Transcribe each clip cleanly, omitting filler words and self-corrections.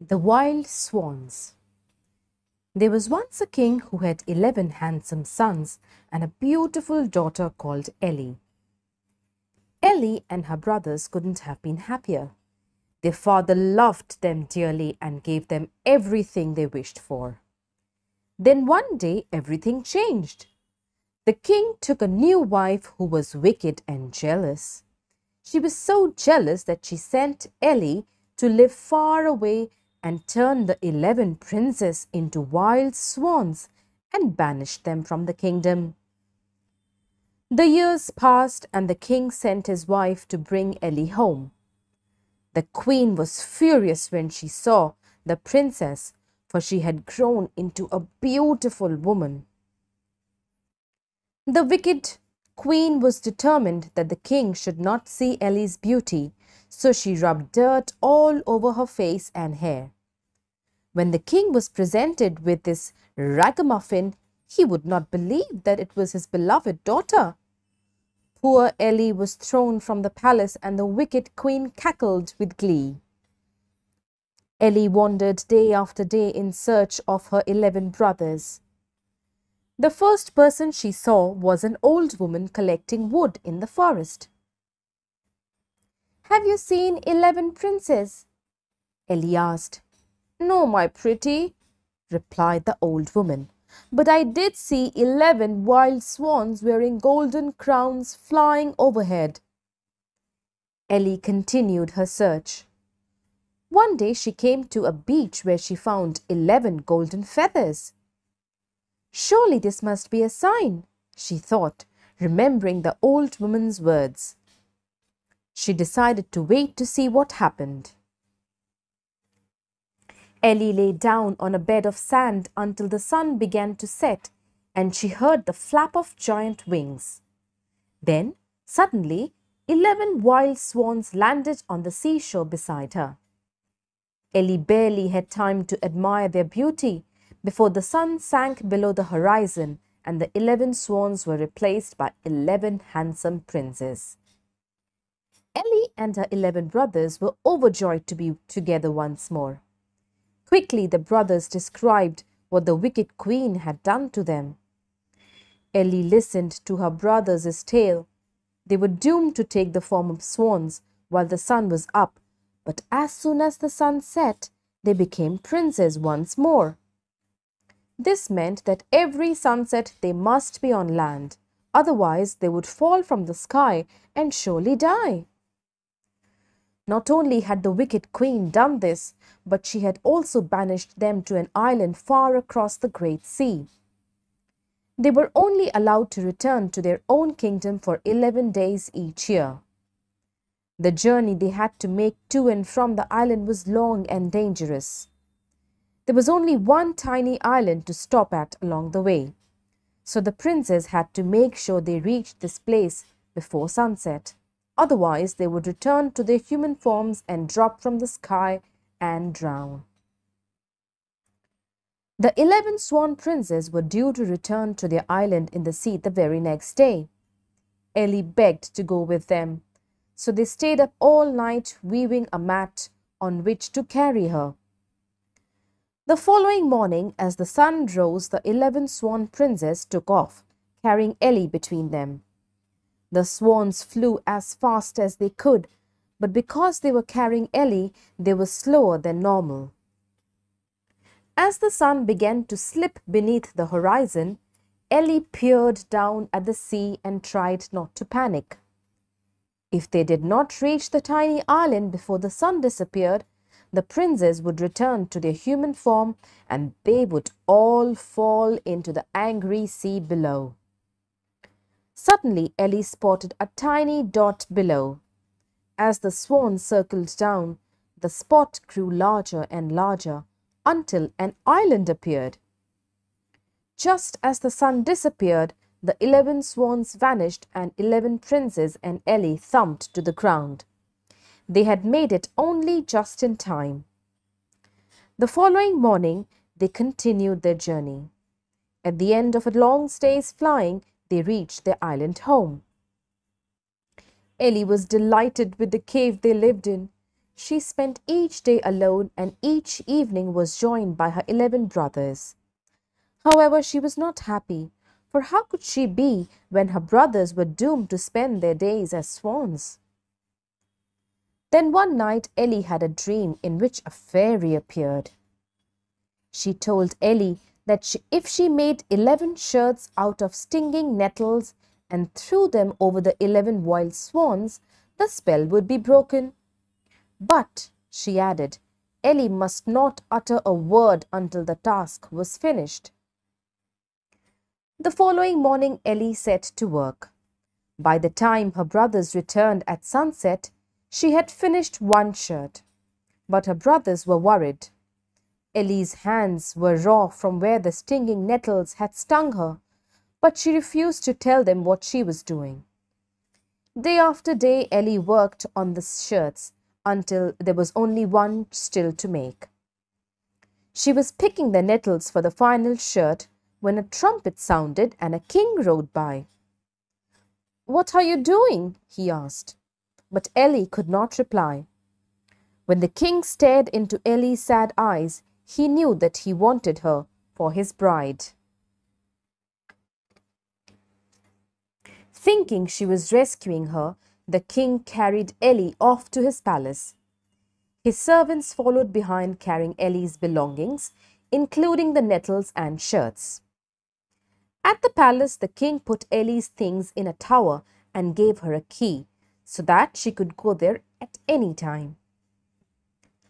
The Wild Swans. There was once a king who had 11 handsome sons and a beautiful daughter called Ellie. Ellie and her brothers couldn't have been happier. Their father loved them dearly and gave them everything they wished for. Then one day everything changed. The king took a new wife who was wicked and jealous. She was so jealous that she sent Ellie to live far away and turned the 11 princes into wild swans and banished them from the kingdom. The years passed and the king sent his wife to bring Ellie home. The queen was furious when she saw the princess, for she had grown into a beautiful woman. The wicked queen was determined that the king should not see Ellie's beauty, so she rubbed dirt all over her face and hair. When the king was presented with this ragamuffin, he would not believe that it was his beloved daughter. Poor Ellie was thrown from the palace and the wicked queen cackled with glee. Ellie wandered day after day in search of her 11 brothers. The first person she saw was an old woman collecting wood in the forest. "Have you seen 11 princes?" Ellie asked. "No, my pretty," replied the old woman, "but I did see 11 wild swans wearing golden crowns flying overhead." Ellie continued her search. One day she came to a beach where she found 11 golden feathers. "Surely this must be a sign," she thought, remembering the old woman's words. She decided to wait to see what happened. Ellie lay down on a bed of sand until the sun began to set, and she heard the flap of giant wings. Then, suddenly, 11 wild swans landed on the seashore beside her. Ellie barely had time to admire their beauty before the sun sank below the horizon and the 11 swans were replaced by 11 handsome princes. Ellie and her 11 brothers were overjoyed to be together once more. Quickly the brothers described what the wicked queen had done to them. Ellie listened to her brothers' tale. They were doomed to take the form of swans while the sun was up, but as soon as the sun set, they became princes once more. This meant that every sunset they must be on land, otherwise they would fall from the sky and surely die. Not only had the wicked queen done this, but she had also banished them to an island far across the great sea. They were only allowed to return to their own kingdom for 11 days each year. The journey they had to make to and from the island was long and dangerous. There was only one tiny island to stop at along the way, so the princes had to make sure they reached this place before sunset. Otherwise, they would return to their human forms and drop from the sky and drown. The 11 swan princes were due to return to their island in the sea the very next day. Ellie begged to go with them, so they stayed up all night weaving a mat on which to carry her. The following morning, as the sun rose, the 11 swan princes took off, carrying Ellie between them. The swans flew as fast as they could, but because they were carrying Ellie, they were slower than normal. As the sun began to slip beneath the horizon, Ellie peered down at the sea and tried not to panic. If they did not reach the tiny island before the sun disappeared, the princes would return to their human form and they would all fall into the angry sea below. Suddenly, Ellie spotted a tiny dot below. As the swan circled down, the spot grew larger and larger until an island appeared. Just as the sun disappeared, the 11 swans vanished and 11 princes and Ellie thumped to the ground. They had made it only just in time. The following morning, they continued their journey. At the end of a long day's flying, they reached their island home. Ellie was delighted with the cave they lived in. she spent each day alone and each evening was joined by her 11 brothers. However, she was not happy, for how could she be when her brothers were doomed to spend their days as swans? Then one night Ellie had a dream in which a fairy appeared. She told Ellie that if she made 11 shirts out of stinging nettles and threw them over the 11 wild swans, the spell would be broken. But, she added, Ellie must not utter a word until the task was finished. The following morning Ellie set to work. By the time her brothers returned at sunset, she had finished one shirt. But her brothers were worried. Ellie's hands were raw from where the stinging nettles had stung her, but she refused to tell them what she was doing. Day after day, Ellie worked on the shirts until there was only one still to make. She was picking the nettles for the final shirt when a trumpet sounded and a king rode by. "What are you doing?" he asked. But Ellie could not reply. When the king stared into Ellie's sad eyes, he knew that he wanted her for his bride. Thinking she was rescuing her, the king carried Ellie off to his palace. His servants followed behind carrying Ellie's belongings, including the nettles and shirts. At the palace, the king put Ellie's things in a tower and gave her a key so that she could go there at any time.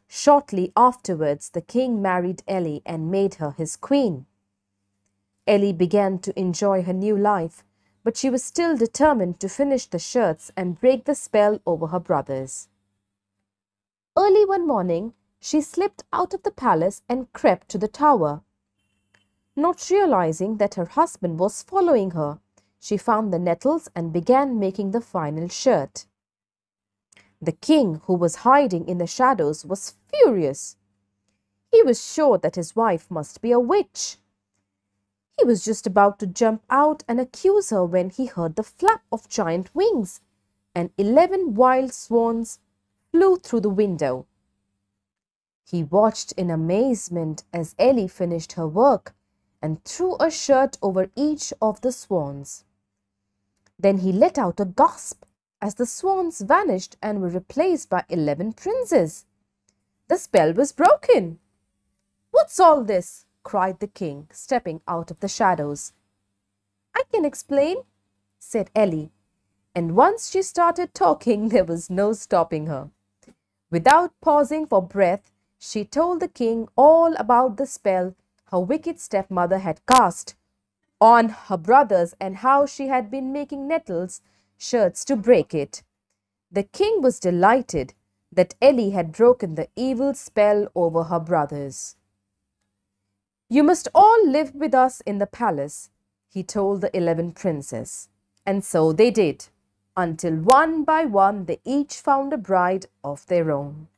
Shortly afterwards, the king married Ellie and made her his queen. Ellie began to enjoy her new life, but she was still determined to finish the shirts and break the spell over her brothers. Early one morning, she slipped out of the palace and crept to the tower. Not realizing that her husband was following her, she found the nettles and began making the final shirt. The king, who was hiding in the shadows, was furious. He was sure that his wife must be a witch. He was just about to jump out and accuse her when he heard the flap of giant wings, and 11 wild swans flew through the window. He watched in amazement as Ellie finished her work and threw a shirt over each of the swans. Then he let out a gasp as the swans vanished and were replaced by 11 princes. The spell was broken. "What's all this?" cried the king, stepping out of the shadows. "I can explain," said Ellie, and once she started talking, there was no stopping her. Without pausing for breath, she told the king all about the spell her wicked stepmother had cast on her brothers and how she had been making nettles shirts to break it. The king was delighted that Ellie had broken the evil spell over her brothers. "You must all live with us in the palace," he told the 11 princes. And so they did, until one by one they each found a bride of their own.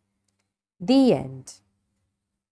The end.